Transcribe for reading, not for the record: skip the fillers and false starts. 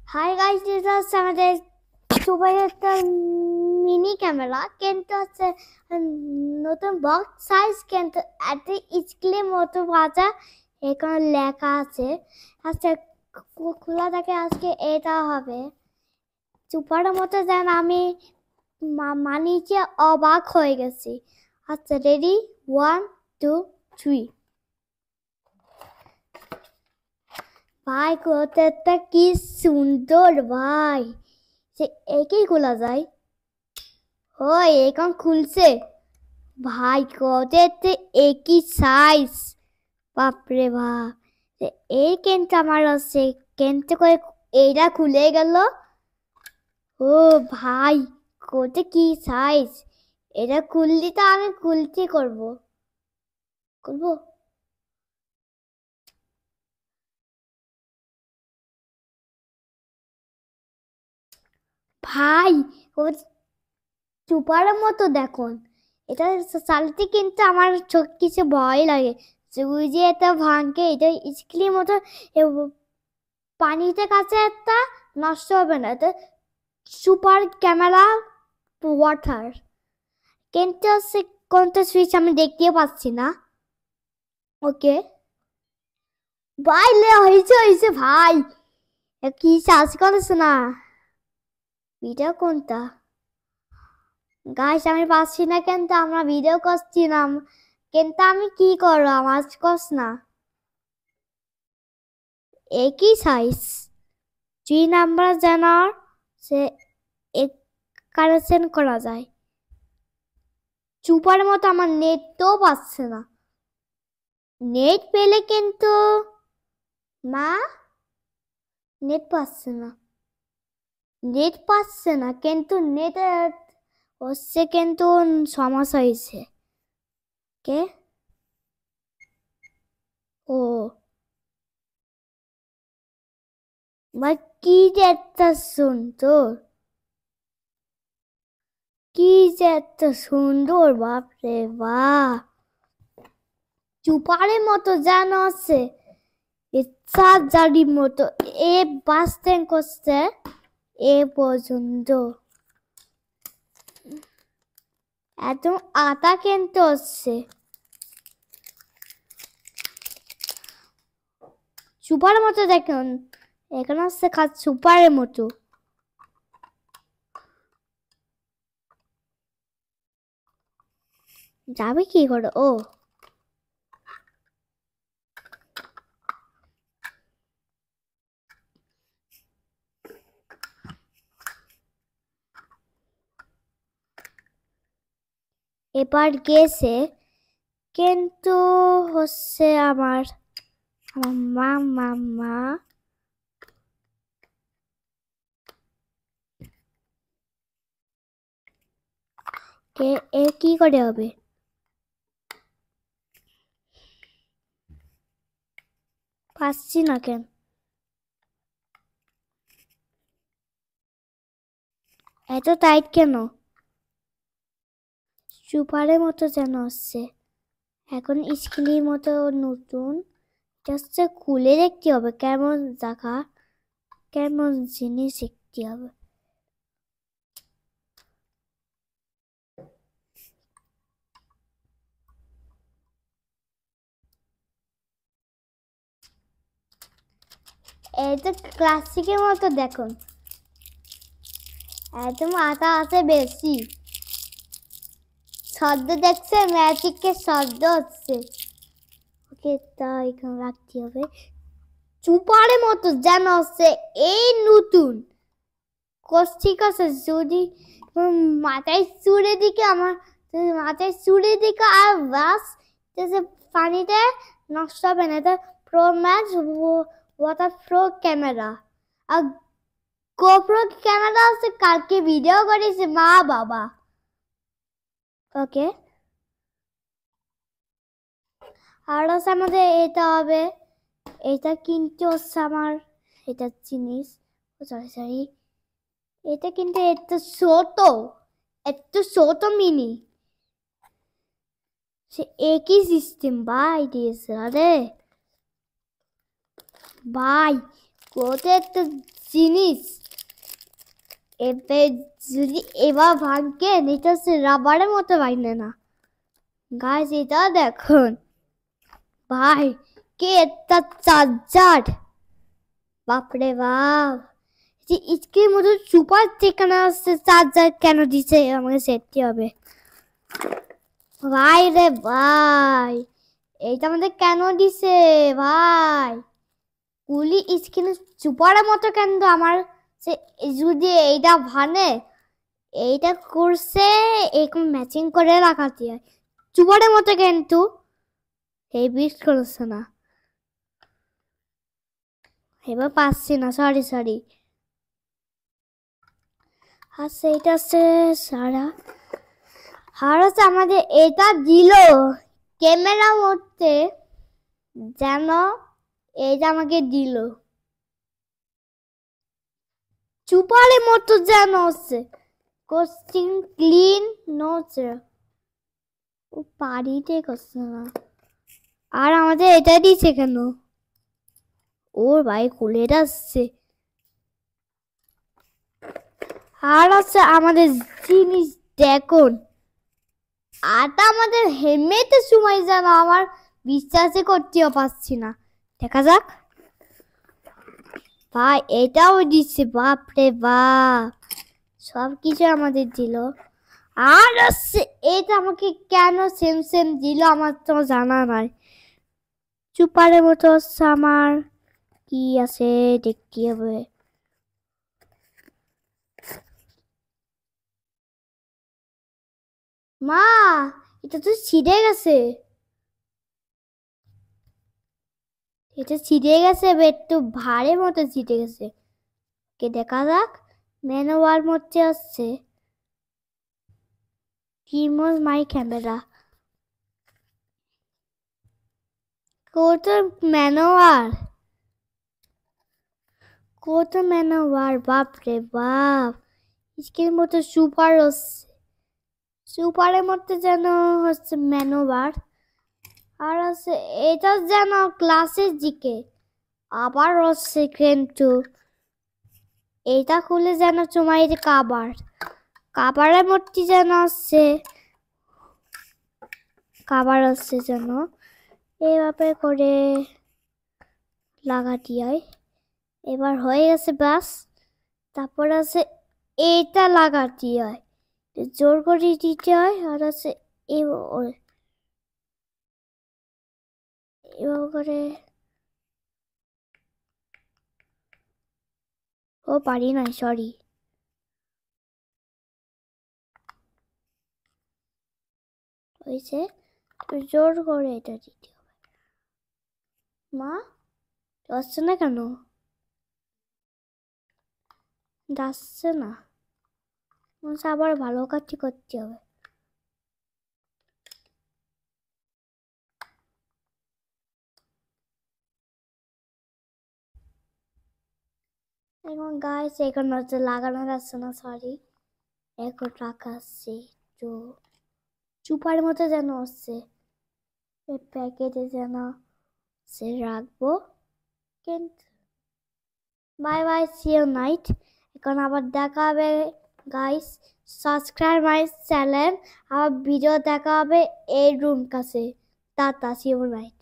Hi guys, এটা হচ্ছে আমাদের সুপার একটা মিনি ক্যামেরা, কিন্তু হচ্ছে নতুন বক্স সাইজ, কিন্তু এত স্ক্রিনের মতো ভাজা এখানে লেখা আছে। আচ্ছা, খোলা থাকে আজকে এটা হবে সুপারের মতো, যেন আমি মানিকে অবাক হয়ে গেছি। আচ্ছা, রেডি, 1 2 3। ভাই, কোথাটা কি সুন্দর ভাই, সে একেই খোলা যায়। ওই এখন খুলছে ভাই, কত একই সাইজ, বাপরে বাপ। এই কেনটা আমার আছে, কেনটা করে এইটা খুলে গেল। ও ভাই, কত কি সাইজ, এটা খুললি তো আমি খুলতে করবো। ভাই, ও সুপারের মতো দেখুন, এটা চালতে কিন্তু আমার চোখ কিছু ভয় লাগে। ওই যে এটা ভাঙকে, এটা স্ক্রিনের মতো পানিতে কাছে একটা নষ্ট হবে না, এটা সুপার ক্যামেরা ওয়াটার। কিন্তু সে কোনটা সুইচ আমি দেখতে পাচ্ছি না। ওকে ভাই, হয়েছে ভাই, কি চার্জ করেছে না। ভিডিও কোনটা গাইস, আমি পাচ্ছি না, কিন্তু আমরা ভিডিও করছি না, কিন্তু আমি কি করবো, আমার কস না একই সাইজ। 3 নাম্বার যেন সে এক কারেকশন করা যায়। চুপার মতো আমার নেট তো পাচ্ছে না, নেট পেলে কিন্তু মা নেট পাচ্ছে না, কিন্তু নেট হচ্ছে, কিন্তু সমস্যা হয়েছে। কে ও ভাই, কি যে একটা সুন্দর, কি যে একটা সুন্দর, বাপরে বাহ। চুপারের মতো যেন আছে, জারির মতো এ বাঁচতে করছে এ পর্যন্ত। একদম আটা কিনতে হচ্ছে, সুপারের মতো দেখুন, এখানে হচ্ছে খাট সুপারের মতো। যাবে কি করে ও, এবার গেছে, কিন্তু হচ্ছে আমার মা মামা এ কি করে হবে, পাচ্ছি না কেন, এত টাইট কেন। সুপারের মতো যেন হচ্ছে, এখন স্কিলের মতো নতুন, জাস্ট খুলে দেখতে হবে কেমন জায়গা, কেমন জিনিস দেখতে হবে। এটা ক্লাসিকের মতো দেখুন, একদম আটা আছে বেশি, শব্দ দেখছে, ম্যাজিকের শব্দ হচ্ছে। ওকে, তা এখানে রাখতে হবে, চুপারের মতো যেন হচ্ছে এই নতুন। ঠিক আছে, যদি মাথায় চুড়ে দিকে, আমার মাথায় চুড়ে দিকে আর বাস পানিতে নষ্ট হবে না। এটা pro max water pro camera, আর গোপ্রো ক্যামেরা আছে, কালকে ভিডিও করেছে মা বাবা। ওকে, আর হচ্ছে আমাদের এটা হবে, এটা কিনতে হচ্ছে আমার, এটা জিনিস, সরি সরি, এটা কিন্তু এত ছোট মিনি, সে একই সিস্টেম ভাই দিয়েছে। আরে ভাই, কোথায় একটা জিনিস এবার যদি এবার ভাঙকে এটা হচ্ছে রাবারের মতো ভাঙে না গাইস এটা দেখুন ভাই কে একটা চার্জার বাপরে বাপ যে স্ক্রিনের মতো সুপার যেখানে আসছে চার্জার কেন দিছে আমাকে সেটটি হবে ভাই রে ভাই এইটা আমাদের কেন দিছে ভাই কুলি স্ক্রিনে সুপারের মতো কেন আমার সে যদি এইটা ভানে এইটা করছে এরকম ম্যাচিং করে রাখাতে হয় সুপারের মতো কিন্তু এই বিট করছে না এবার পাচ্ছি না সরি আচ্ছা এটা হচ্ছে সারা আর হচ্ছে আমাদের এটা দিল ক্যামেরা মধ্যে যেন এইটা আমাকে দিল চুপারের মতো যেন হচ্ছে কোশ্চিন ক্লিন নোটস ও পারিতে করছে না আর আমাদের এটা দিচ্ছে কেন ওর ভাই খুলে আসছে আর আছে আমাদের জিনিস দেখুন আটা আমাদের হেলমেটের সময় যেন আমার বিশ্বাসই করতেও পারছি না দেখা যাক ভাই এটাও দিচ্ছে বাপরে বাপ সব কিছু আমাদের দিল আর এটা আমাকে কেন সেম দিল আমার তো জানা নাই চুপারের মতো হচ্ছে আমার কি আছে দেখতে হবে মা এটা তো ছিঁড়ে গেছে এটা ছিঁড়ে গেছে একটু ভারে মতো ছিঁড়ে গেছে কে দেখা যাক ম্যানুয়াল মধ্যে আসছে রিমুভ মাই ক্যামেরা কত ম্যানুয়াল বাপরে বাপ স্ক্রিনের মতো সুপার হচ্ছে সুপারের মধ্যে যেন হচ্ছে ম্যানুয়াল আর হচ্ছে এটা যেন ক্লাসের দিকে আবার হচ্ছে কিন্তু এটা খুলে যেন তোমার কাবারের মধ্যে যেন হচ্ছে কাবার হচ্ছে যেন এইভাবে করে লাগাতে হয় এবার হয়ে গেছে বাস তারপর আছে এটা লাগাতে হয় জোর করে দিতে হয় আর আছে এভাবে করে ও পারি না সরি হয়েছে জোর করে এটা দিতে হবে মা আসছে না কেন যাচ্ছে না আবার ভালো কাজটি করতে হবে এখন গাইস এখন হচ্ছে লাগানো যাচ্ছে না সরি এখন রাখা আসছে তো চুপার মতো যেন হচ্ছে প্যাকেটে যেন সে রাখবো কিন্তু bye bye see you night এখন আবার দেখা হবে গাইস সাবস্ক্রাইব মাই চ্যানেল আবার ভিডিও দেখা হবে এই রুম কাছে টাটা সি ইউ নাইট